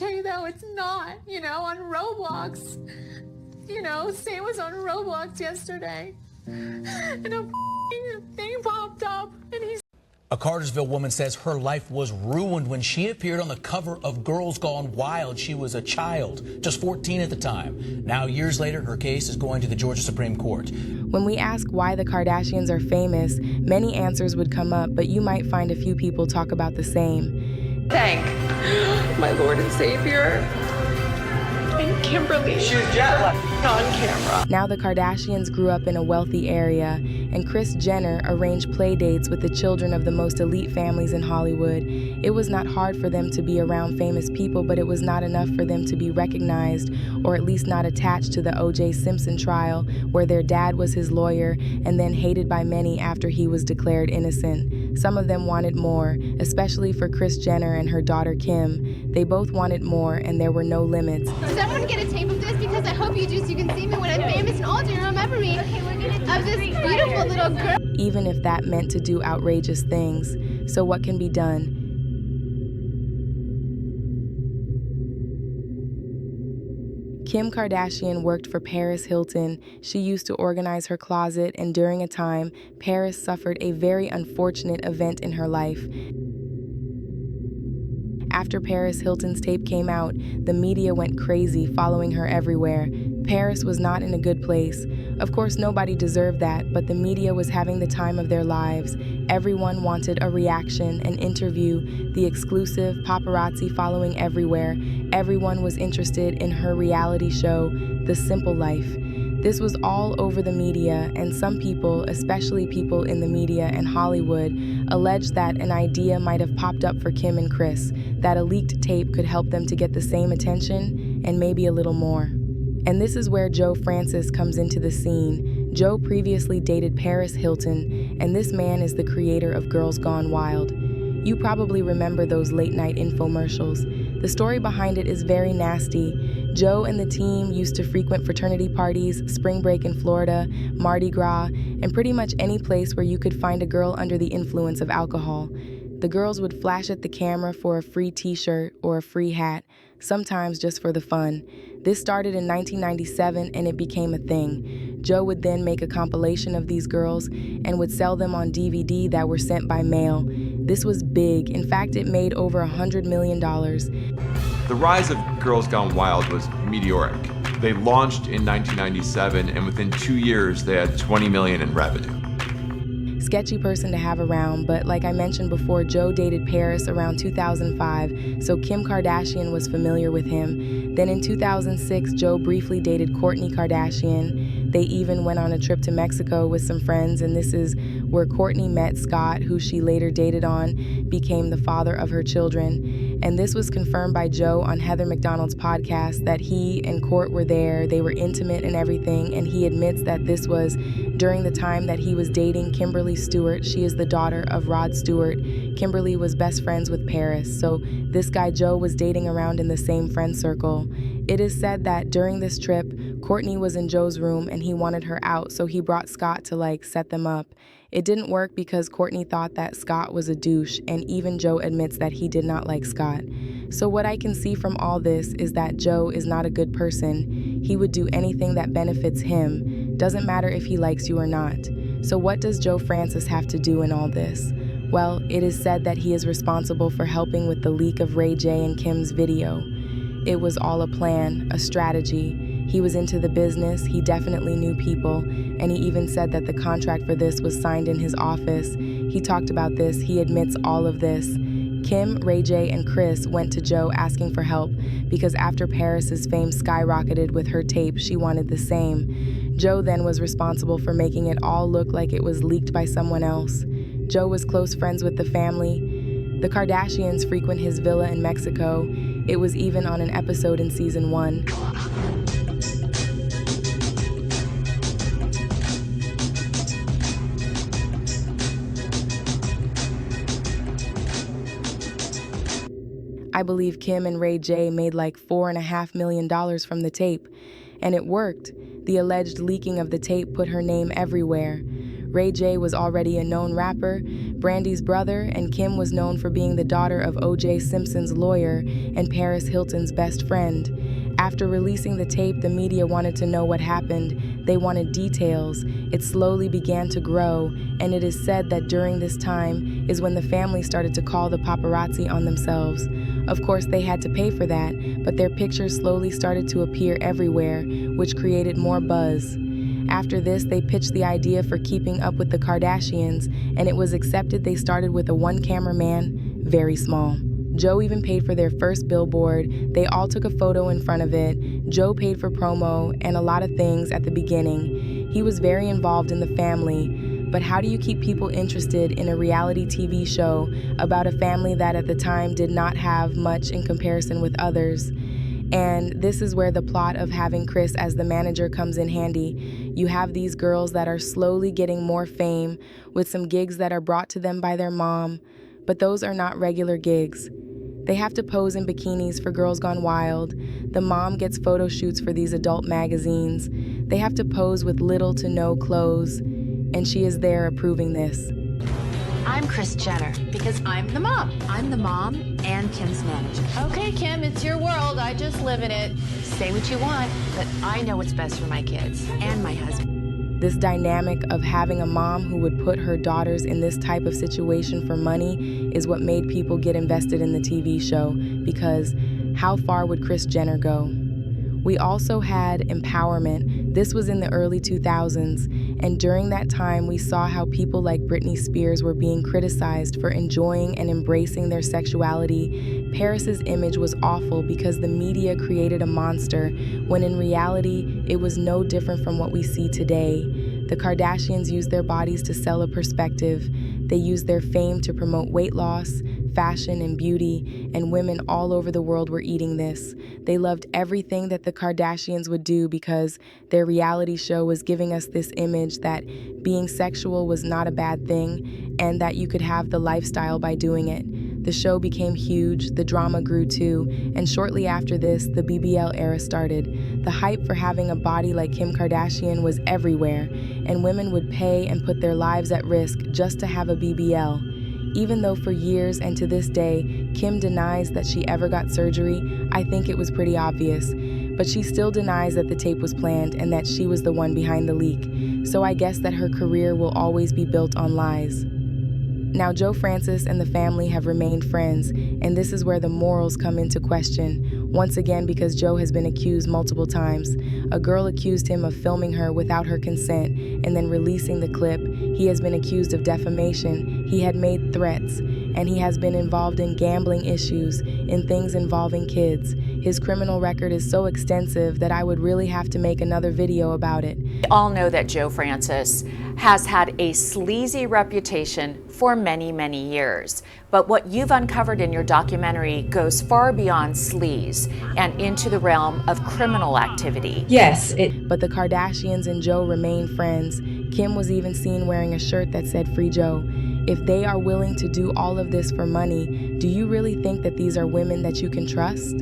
okay, though. It's not, on Roblox. Sam was on Roblox yesterday. And a thing popped up, and he's... A Cartersville woman says her life was ruined when she appeared on the cover of Girls Gone Wild. She was a child, just 14 at the time. Now, years later, her case is going to the Georgia Supreme Court. When we ask why the Kardashians are famous, many answers would come up, but you might find a few people talk about the same. Thank my Lord and Savior and Kimberly. She was jet lagged. On camera. Now the Kardashians grew up in a wealthy area, and Kris Jenner arranged play dates with the children of the most elite families in Hollywood. It was not hard for them to be around famous people, but it was not enough for them to be recognized, or at least not attached to the O.J. Simpson trial, where their dad was his lawyer and then hated by many after he was declared innocent. Some of them wanted more, especially for Kris Jenner and her daughter Kim. They both wanted more, and there were no limits. Does everyone get a tape of this? Because I hope you do, so you can see me when I'm famous and older and remember me. Okay, we're gonna of this beautiful little girl. Even if that meant to do outrageous things. So what can be done? Kim Kardashian worked for Paris Hilton. She used to organize her closet, and during a time, Paris suffered a very unfortunate event in her life. After Paris Hilton's tape came out, the media went crazy, following her everywhere. Paris was not in a good place. Of course, nobody deserved that, but the media was having the time of their lives. Everyone wanted a reaction, an interview, the exclusive, paparazzi following everywhere. Everyone was interested in her reality show, The Simple Life. This was all over the media, and some people, especially people in the media and Hollywood, alleged that an idea might have popped up for Kim and Kris, that a leaked tape could help them to get the same attention and maybe a little more. And this is where Joe Francis comes into the scene. Joe previously dated Paris Hilton, and this man is the creator of Girls Gone Wild. You probably remember those late-night infomercials. The story behind it is very nasty. Joe and the team used to frequent fraternity parties, spring break in Florida, Mardi Gras, and pretty much any place where you could find a girl under the influence of alcohol. The girls would flash at the camera for a free t-shirt or a free hat, sometimes just for the fun. This started in 1997 and it became a thing. Joe would then make a compilation of these girls and would sell them on DVD that were sent by mail. This was big. In fact, it made over $100 million. The rise of Girls Gone Wild was meteoric. They launched in 1997, and within 2 years, they had $20 million in revenue. Sketchy person to have around, but like I mentioned before, Joe dated Paris around 2005, so Kim Kardashian was familiar with him. Then in 2006, Joe briefly dated Kourtney Kardashian. They even went on a trip to Mexico with some friends, and this is where Kourtney met Scott, who she later dated on, became the father of her children. And this was confirmed by Joe on Heather McDonald's podcast that he and Court were there, they were intimate and everything, and he admits that this was during the time that he was dating Kimberly Stewart. She is the daughter of Rod Stewart. Kimberly was best friends with Paris, so this guy Joe was dating around in the same friend circle. It is said that during this trip, Kourtney was in Joe's room and he wanted her out, so he brought Scott to set them up. It didn't work because Kourtney thought that Scott was a douche, and even Joe admits that he did not like Scott. So what I can see from all this is that Joe is not a good person. He would do anything that benefits him. Doesn't matter if he likes you or not. So what does Joe Francis have to do in all this? Well, it is said that he is responsible for helping with the leak of Ray J and Kim's video. It was all a plan, a strategy. He was into the business, he definitely knew people, and he even said that the contract for this was signed in his office. He talked about this, he admits all of this. Kim, Ray J, and Kris went to Joe asking for help because after Paris's fame skyrocketed with her tape, she wanted the same. Joe then was responsible for making it all look like it was leaked by someone else. Joe was close friends with the family. The Kardashians frequent his villa in Mexico. It was even on an episode in season 1. I believe Kim and Ray J made like $4.5 million from the tape. And it worked. The alleged leaking of the tape put her name everywhere. Ray J was already a known rapper, Brandy's brother, and Kim was known for being the daughter of O.J. Simpson's lawyer and Paris Hilton's best friend. After releasing the tape, the media wanted to know what happened. They wanted details. It slowly began to grow, and it is said that during this time is when the family started to call the paparazzi on themselves. Of course, they had to pay for that, but their pictures slowly started to appear everywhere, which created more buzz. After this, they pitched the idea for keeping up with the Kardashians, and it was accepted. They started with a one-cameraman, very small. Joe even paid for their first billboard. They all took a photo in front of it. Joe paid for promo and a lot of things at the beginning. He was very involved in the family. But how do you keep people interested in a reality TV show about a family that at the time did not have much in comparison with others? And this is where the plot of having Kris as the manager comes in handy. You have these girls that are slowly getting more fame with some gigs that are brought to them by their mom, but those are not regular gigs. They have to pose in bikinis for Girls Gone Wild. The mom gets photo shoots for these adult magazines. They have to pose with little to no clothes, and she is there approving this. I'm Kris Jenner because I'm the mom. I'm the mom and Kim's manager. Okay, Kim, it's your world. I just live in it. Say what you want, but I know what's best for my kids and my husband. This dynamic of having a mom who would put her daughters in this type of situation for money is what made people get invested in the TV show, because how far would Kris Jenner go? We also had empowerment. This was in the early 2000s, and during that time we saw how people like Britney Spears were being criticized for enjoying and embracing their sexuality. Paris's image was awful because the media created a monster, when in reality it was no different from what we see today. The Kardashians used their bodies to sell a perspective. They used their fame to promote weight loss, fashion, and beauty, and women all over the world were eating this. They loved everything that the Kardashians would do because their reality show was giving us this image that being sexual was not a bad thing and that you could have the lifestyle by doing it. The show became huge, the drama grew too, and shortly after this, the BBL era started. The hype for having a body like Kim Kardashian was everywhere, and women would pay and put their lives at risk just to have a BBL. Even though for years and to this day, Kim denies that she ever got surgery, I think it was pretty obvious. But she still denies that the tape was planned and that she was the one behind the leak. So I guess that her career will always be built on lies. Now, Joe Francis and the family have remained friends, and this is where the morals come into question. Once again, because Joe has been accused multiple times. A girl accused him of filming her without her consent and then releasing the clip. He has been accused of defamation. He had made threats, and he has been involved in gambling issues, in things involving kids. His criminal record is so extensive that I would really have to make another video about it. We all know that Joe Francis has had a sleazy reputation for many, many years. But what you've uncovered in your documentary goes far beyond sleaze and into the realm of criminal activity. Yes. But the Kardashians and Joe remain friends. Kim was even seen wearing a shirt that said "Free Joe." If they are willing to do all of this for money, do you really think that these are women that you can trust?